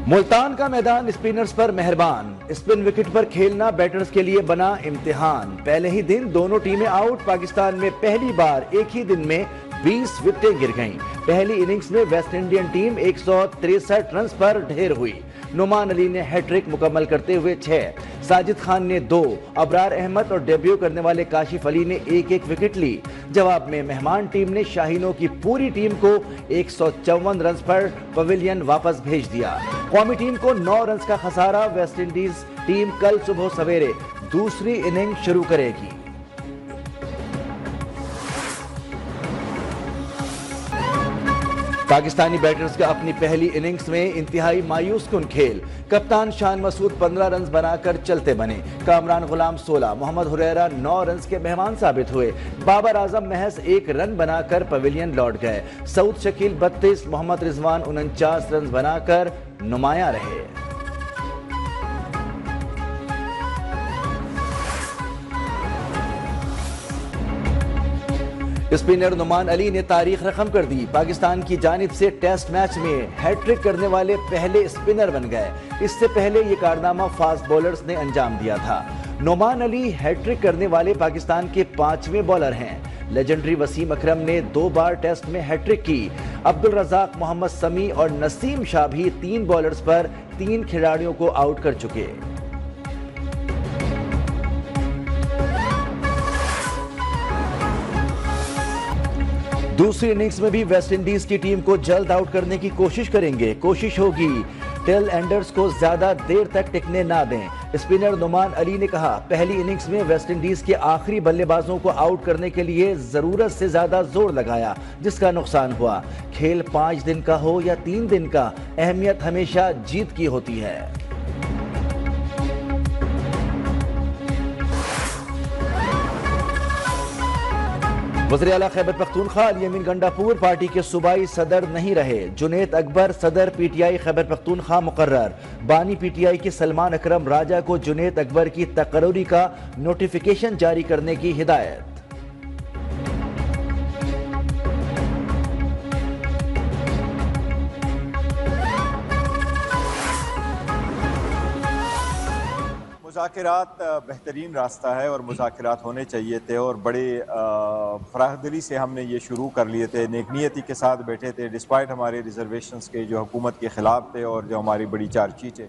ملتان کا میدان اسپنرز پر مہربان، اسپن وکٹ پر کھیلنا بیٹرز کے لیے بنا امتحان۔ پہلے ہی دن دونوں ٹیمیں آؤٹ، پاکستان میں پہلی بار ایک ہی دن میں 20 وکٹیں گر گئیں۔ پہلی اننگز میں ویسٹ انڈین ٹیم 163 رنز پر ڈھیر ہوئی۔ نعمان علی نے ہیٹ ٹرک مکمل کرتے ہوئے 6، ساجد خان نے 2، ابرار احمد اور ڈیبیو کرنے والے کاشف علی نے ایک وکٹ لی۔ جواب میں مہمان ٹیم نے شاہینوں کی پوری ٹیم کو 154 رنز پر پویلین واپس بھیج دیا۔ قومی ٹیم کو 9 رنز کا خسارہ۔ ویسٹ انڈیز ٹیم کل صبح سویرے دوسری اننگ شروع کرے گی۔ پاکستانی بیٹرز کا اپنی پہلی اننگز میں انتہائی مایوس کن کھیل۔ کپتان شان مسعود 15 رنز بنا کر چلتے بنے، کامران غلام 16، محمد حریرہ 9 رنز کے مہمان ثابت ہوئے، بابر اعظم محض 1 رن بنا کر پویلین لوٹ گئے، سعود شکیل 32، محمد رضوان 49 رنز بنا کر نمایاں رہے۔ اسپنر نعمان علی نے تاریخ رقم کر دی، پاکستان کی جانب سے ٹیسٹ میچ میں ہیٹ ٹرک کرنے والے پہلے اسپنر بن گئے۔ اس سے پہلے یہ کارنامہ فاسٹ بولرز نے انجام دیا تھا۔ نعمان علی ہیٹ ٹرک کرنے والے پاکستان کے 5ویں بولر ہیں۔ لیجنڈری وسیم اکرم نے 2 بار ٹیسٹ میں ہیٹ ٹرک کی۔ عبدالرزاق، محمد سمیع اور نسیم شاہ بھی 3 بولرز پر 3 کھلاڑیوں کو آؤٹ کر چکے۔ دوسری اننگز میں بھی ویسٹ انڈیز کی ٹیم کو جلد آؤٹ کرنے کی کوشش کریں گے۔ کوشش ہوگی ٹیل اینڈرز کو زیادہ دیر تک ٹکنے نہ دیں۔ اسپنر نعمان علی نے کہا، پہلی اننگز میں ویسٹ انڈیز کے آخری بلے بازوں کو آؤٹ کرنے کے لیے ضرورت سے زیادہ زور لگایا، جس کا نقصان ہوا۔ کھیل 5 دن کا ہو یا 3 دن کا، اہمیت ہمیشہ جیت کی ہوتی ہے۔ وزیر اعلیٰ خیبر پختونخوا علی امین گنڈاپور پارٹی کے صوبائی صدر نہیں رہے۔ جنید اکبر صدر پی ٹی آئی خیبر پختونخوا مقرر۔ بانی پی ٹی آئی کے سلمان اکرم راجہ کو جنید اکبر کی تقرری کا نوٹیفیکیشن جاری کرنے کی ہدایت۔ مذاکرات بہترین راستہ ہے اور مذاکرات ہونے چاہیے تھے، اور بڑے فراخ دلی سے ہم نے یہ شروع کر لیے تھے، نیک نیتی کے ساتھ بیٹھے تھے ڈسپائٹ ہمارے ریزرویشنز کے جو حکومت کے خلاف تھے اور جو ہماری بڑی چارچی تھے۔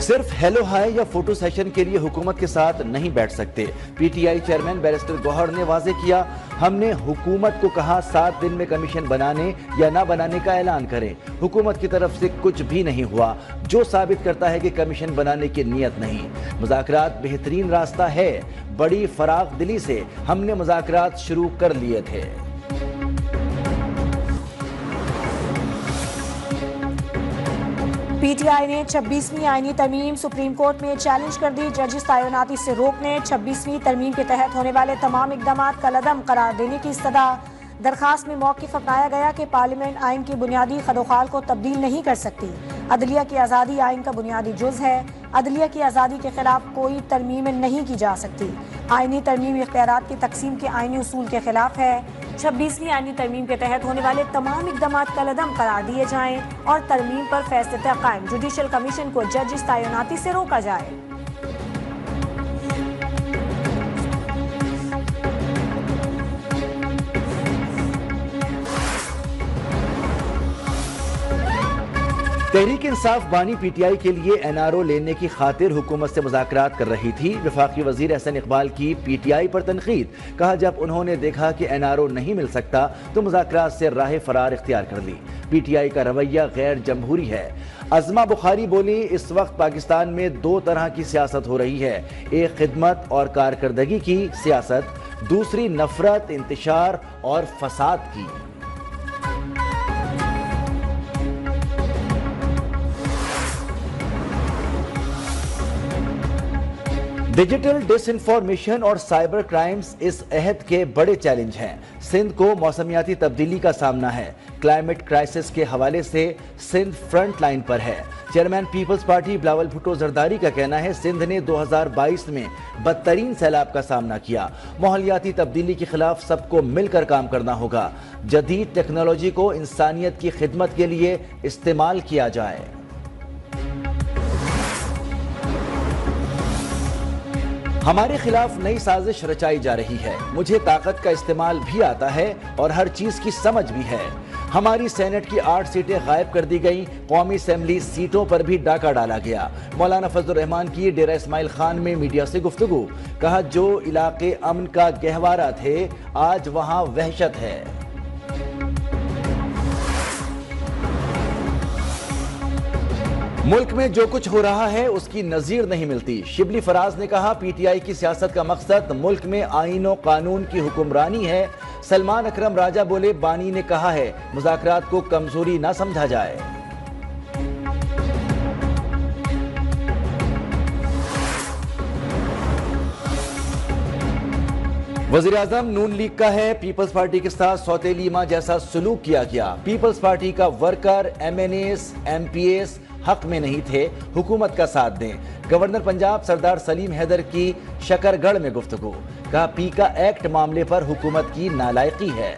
صرف ہیلو ہائی یا فوٹو سیشن کے لیے حکومت کے ساتھ نہیں بیٹھ سکتے۔ P T I chairman barrister Gohar نے واضح کیا، ہم نے حکومت کو کہا 7 دن میں کمیشن بنانے یا نہ بنانے کا اعلان کریں۔ حکومت کی طرف سے کچھ بھی نہیں ہوا، جو ثابت کرتا ہے کہ کمیشن بنانے کی نیت نہیں۔ مذاکرات بہترین راستہ ہے، بڑی فراخ دلی سے ہم نے مذاکرات شروع کر لیے تھے۔ پی ٹی آئی نے 26ویں آئینی ترمیم سپریم کورٹ میں چیلنج کر دی، ججز تعیناتی سے روکنے، 26ویں ترمیم کے تحت ہونے والے تمام اقدامات کالعدم قرار دینے کی استدعا۔ درخواست میں موقف اپنایا گیا کہ پارلیمنٹ آئین کی بنیادی خدوخال کو تبدیل نہیں کر سکتی۔ عدلیہ کی آزادی آئین کا بنیادی جز ہے، عدلیہ کی آزادی کے خلاف کوئی ترمیم نہیں کی جا سکتی۔ آئینی ترمیم اختیارات کی تقسیم کے آئینی اصول کے خلاف ہے۔ 26ویں آئینی ترمیم کے تحت ہونے والے تمام اقدامات کالعدم قرار دیے جائیں اور ترمیم پر فیصلہ قائم جوڈیشل کمیشن کو ججز تعیناتی سے روکا جائے۔ تحریک انصاف بانی پی ٹی آئی کے لیے این آر او لینے کی خاطر حکومت سے مذاکرات کر رہی تھی۔ وفاقی وزیر احسن اقبال کی پی ٹی آئی پر تنقید، کہا جب انہوں نے دیکھا کہ این آر او نہیں مل سکتا تو مذاکرات سے راہ فرار اختیار کر لی۔ پی ٹی آئی کا رویہ غیر جمہوری ہے۔ عظمہ بخاری بولی، اس وقت پاکستان میں 2 طرح کی سیاست ہو رہی ہے، ایک خدمت اور کارکردگی کی سیاست، دوسری نفرت، انتشار اور فساد کی۔ ڈیجیٹل ڈس انفارمیشن اور سائبر کرائمز اس عہد کے بڑے چیلنج ہیں۔ سندھ کو موسمیاتی تبدیلی کا سامنا ہے۔ کلائمیٹ کرائسس کے حوالے سے سندھ فرنٹ لائن پر ہے۔ چیئرمین پیپلز پارٹی بلاول بھٹو زرداری کا کہنا ہے سندھ نے 2022 میں بدترین سیلاب کا سامنا کیا۔ ماحولیاتی تبدیلی کے خلاف سب کو مل کر کام کرنا ہوگا۔ جدید ٹیکنالوجی کو انسانیت کی خدمت کے لیے استعمال کیا جائے۔ ہمارے خلاف نئی سازش رچائی جا رہی ہے، مجھے طاقت کا استعمال بھی آتا ہے اور ہر چیز کی سمجھ بھی ہے۔ ہماری سینٹ کی 8 سیٹیں غائب کر دی گئیں، قومی اسمبلی سیٹوں پر بھی ڈاکہ ڈالا گیا۔ مولانا فضل الرحمان کی ڈیرہ اسماعیل خان میں میڈیا سے گفتگو، کہا جو علاقے امن کا گہوارہ تھے آج وہاں وحشت ہے۔ ملک میں جو کچھ ہو رہا ہے اس کی نظیر نہیں ملتی، شبلی فراز نے کہا پی ٹی آئی کی سیاست کا مقصد ملک میں آئین و قانون کی حکمرانی ہے۔ سلمان اکرم راجہ بولے بانی نے کہا ہے مذاکرات کو کمزوری نہ سمجھا جائے۔ وزیراعظم نون لیگ کا ہے، پیپلز پارٹی کے ساتھ سوتیلی ماں جیسا سلوک کیا گیا۔ پیپلز پارٹی کا worker M N S M P S حق میں نہیں تھے، حکومت کا ساتھ دیں۔ گورنر پنجاب سردار سلیم حیدر کی شکر گڑھ میں گفتگو، کہا پیکا ایکٹ معاملے پر حکومت کی نالائقی ہے۔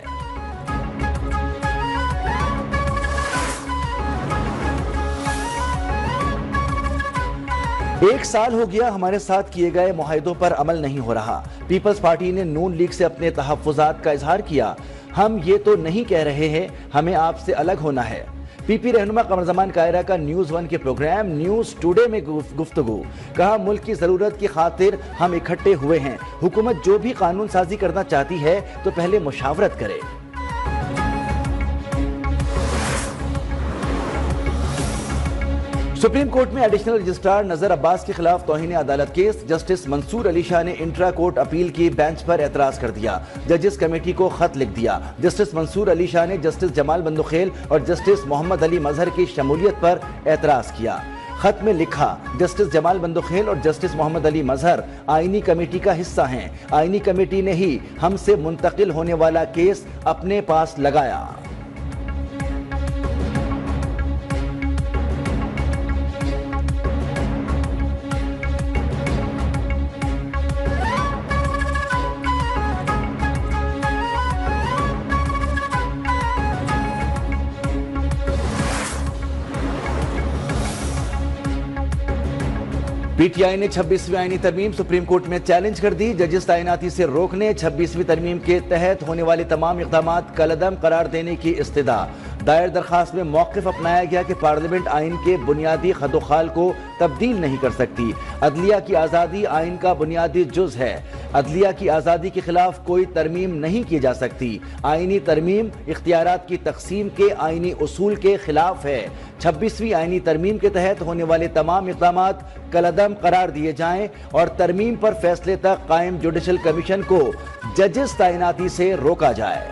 ایک سال ہو گیا ہمارے ساتھ کیے گئے معاہدوں پر عمل نہیں ہو رہا۔ پیپلز پارٹی نے نون لیگ سے اپنے تحفظات کا اظہار کیا۔ ہم یہ تو نہیں کہہ رہے ہیں ہمیں آپ سے الگ ہونا ہے۔ پی پی رہنما قمر زمان قاہرہ کا نیوز ون کے پروگرام نیوز ٹوڈے میں گفتگو، کہا ملک کی ضرورت کی خاطر ہم اکٹھے ہوئے ہیں، حکومت جو بھی قانون سازی کرنا چاہتی ہے تو پہلے مشاورت کرے۔ سپریم کورٹ میں ایڈیشنل رجسٹرار نذر عباس کے خلاف توہین عدالت کیس، جسٹس منصور علی شاہ نے انٹرا کورٹ اپیل کی بینچ پر اعتراض کر دیا، ججز کمیٹی کو خط لکھ دیا۔ جسٹس منصور علی شاہ نے جسٹس جمال بندوخیل اور جسٹس محمد علی مظہر کی شمولیت پر اعتراض کیا۔ خط میں لکھا جسٹس جمال بندوخیل اور جسٹس محمد علی مظہر آئینی کمیٹی کا حصہ ہیں، آئینی کمیٹی نے ہی ہم سے منتقل ہونے والا کیس اپنے پاس لگایا۔ پی ٹی آئی نے 26ویں آئینی ترمیم سپریم کورٹ میں چیلنج کر دی، ججز تعیناتی سے روکنے، 26ویں ترمیم کے تحت ہونے والے تمام اقدامات کالعدم قرار دینے کی استدعا۔ دائر درخواست میں موقف اپنایا گیا کہ پارلیمنٹ آئین کے بنیادی خط و خال کو تبدیل نہیں کر سکتی۔ عدلیہ کی آزادی آئین کا بنیادی جز ہے، عدلیہ کی آزادی کے خلاف کوئی ترمیم نہیں کی جا سکتی۔ آئینی ترمیم اختیارات کی تقسیم کے آئینی اصول کے خلاف ہے۔ 26ویں آئینی ترمیم کے تحت ہونے والے تمام اقدامات کالعدم قرار دیے جائیں اور ترمیم پر فیصلے تک قائم جوڈیشل کمیشن کو ججز تعیناتی سے روکا جائے۔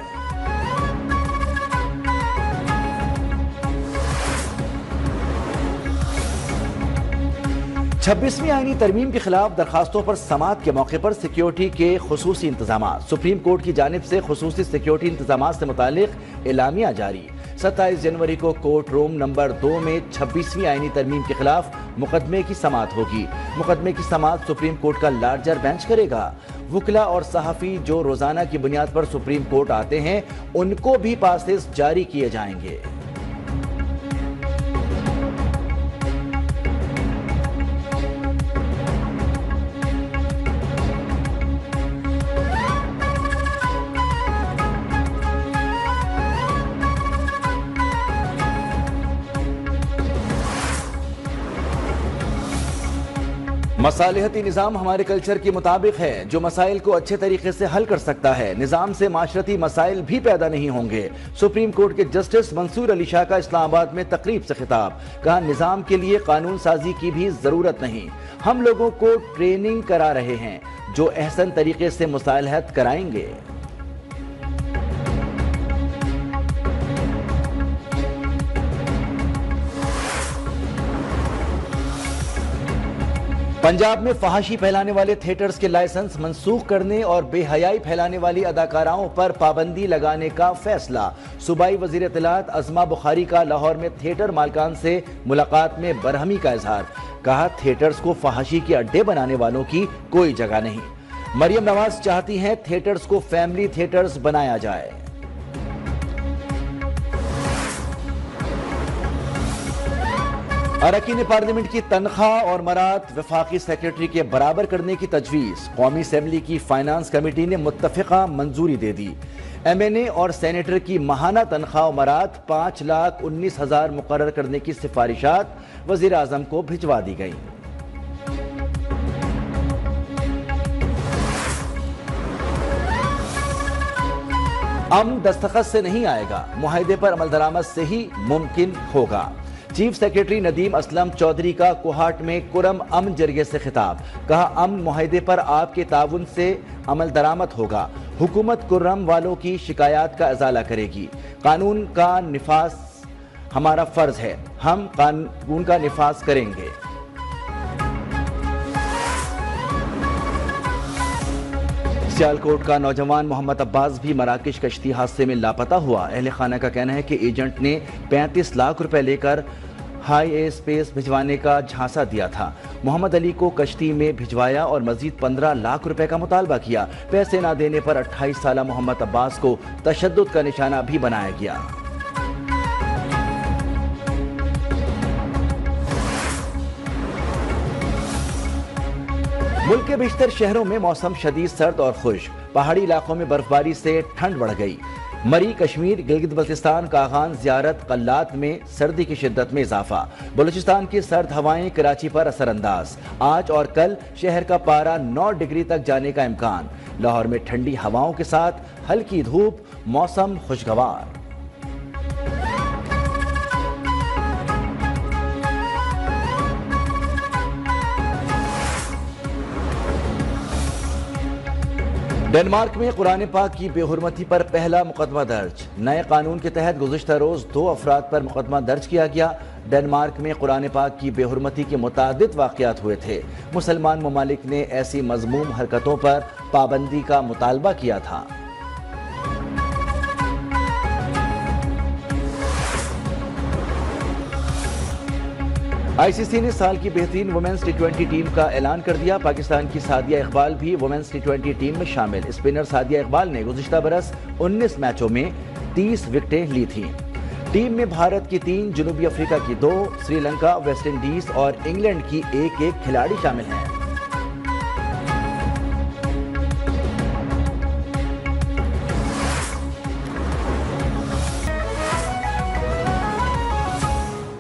26ویں آئینی ترمیم کے خلاف درخواستوں پر سماعت کے موقع پر سیکیورٹی کے خصوصی انتظامات، سپریم کورٹ کی جانب سے خصوصی سیکیورٹی انتظامات سے متعلق اعلامیہ جاری۔ 27 جنوری کو کورٹ روم نمبر 2 میں 26ویں آئینی ترمیم کے خلاف مقدمے کی سماعت ہوگی۔ مقدمے کی سماعت سپریم کورٹ کا لارجر بینچ کرے گا۔ وکلاء اور صحافی جو روزانہ کی بنیاد پر سپریم کورٹ آتے ہیں ان کو بھی پاسز جاری کیے جائیں گے۔ مصالحتی نظام ہمارے کلچر کے مطابق ہے، جو مسائل کو اچھے طریقے سے حل کر سکتا ہے۔ نظام سے معاشرتی مسائل بھی پیدا نہیں ہوں گے۔ سپریم کورٹ کے جسٹس منصور علی شاہ کا اسلام آباد میں تقریب سے خطاب، کہا نظام کے لیے قانون سازی کی بھی ضرورت نہیں، ہم لوگوں کو ٹریننگ کرا رہے ہیں جو احسن طریقے سے مصالحت کرائیں گے۔ پنجاب میں فحاشی پھیلانے والے تھیٹرز کے لائسنس منسوخ کرنے اور بے حیائی پھیلانے والی اداکاراؤں پر پابندی لگانے کا فیصلہ۔ صوبائی وزیر اطلاعات عظمہ بخاری کا لاہور میں تھیٹر مالکان سے ملاقات میں برہمی کا اظہار، کہا تھیٹرز کو فحاشی کے اڈے بنانے والوں کی کوئی جگہ نہیں۔ مریم نواز چاہتی ہیں تھیٹرز کو فیملی تھیٹرز بنایا جائے۔ اراکین پارلیمنٹ کی تنخواہ اور مراد وفاقی سیکرٹری کے برابر کرنے کی تجویز قومی اسمبلی کی فائنانس کمیٹی نے متفقہ منظوری دے دی۔ ایم این اے اور سینیٹر کی ماہانہ تنخواہ و مراد 5,19,000 مقرر کرنے کی سفارشات وزیر اعظم کو بھجوا دی گئیں۔ امن دستخط سے نہیں آئے گا، معاہدے پر عمل درآمد سے ہی ممکن ہوگا۔ چیف سیکرٹری ندیم اسلم چودھری کا کوہاٹ میں کرم امن جرگے سے خطاب، کہا امن معاہدے پر آپ کے تعاون سے عمل درآمد ہوگا۔ حکومت کرم والوں کی شکایات کا ازالہ کرے گی۔ قانون کا نفاذ ہمارا فرض ہے، ہم قانون کا نفاذ کریں گے۔ سیالکوٹ کا نوجوان محمد عباس بھی مراکش کشتی حادثے میں لاپتہ ہوا۔ اہل خانہ کا کہنا ہے کہ ایجنٹ نے 35 لاکھ روپے لے کر ہائی اے اسپیس بھجوانے کا جھانسا دیا تھا۔ محمد علی کو کشتی میں بھجوایا اور مزید 15 لاکھ روپے کا مطالبہ کیا۔ پیسے نہ دینے پر 28 سالہ محمد عباس کو تشدد کا نشانہ بھی بنایا گیا۔ ملک کے بیشتر شہروں میں موسم شدید سرد اور خشک، پہاڑی علاقوں میں برفباری سے ٹھنڈ بڑھ گئی۔ مری کشمیر گلگت بلتستان کاغان زیارت قلات میں سردی کی شدت میں اضافہ۔ بلوچستان کی سرد ہوائیں کراچی پر اثر انداز۔ آج اور کل شہر کا پارہ 9 ڈگری تک جانے کا امکان۔ لاہور میں ٹھنڈی ہواؤں کے ساتھ ہلکی دھوپ، موسم خوشگوار۔ ڈنمارک میں قرآن پاک کی بے حرمتی پر پہلا مقدمہ درج۔ نئے قانون کے تحت گزشتہ روز 2 افراد پر مقدمہ درج کیا گیا۔ ڈنمارک میں قرآن پاک کی بے حرمتی کے متعدد واقعات ہوئے تھے۔ مسلمان ممالک نے ایسی مذموم حرکتوں پر پابندی کا مطالبہ کیا تھا۔ آئی سی سی نے سال کی بہترین ویمنز ٹی 20 ٹیم کا اعلان کر دیا۔ پاکستان کی سعدیہ اقبال بھی ویمنز ٹی 20 ٹیم میں شامل۔ اسپنر سعدیہ اقبال نے گزشتہ برس 19 میچوں میں 30 وکٹیں لی تھیں۔ ٹیم میں بھارت کی 3، جنوبی افریقہ کی 2، سری لنکا، ویسٹ انڈیز اور انگلینڈ کی 1 کھلاڑی شامل ہیں۔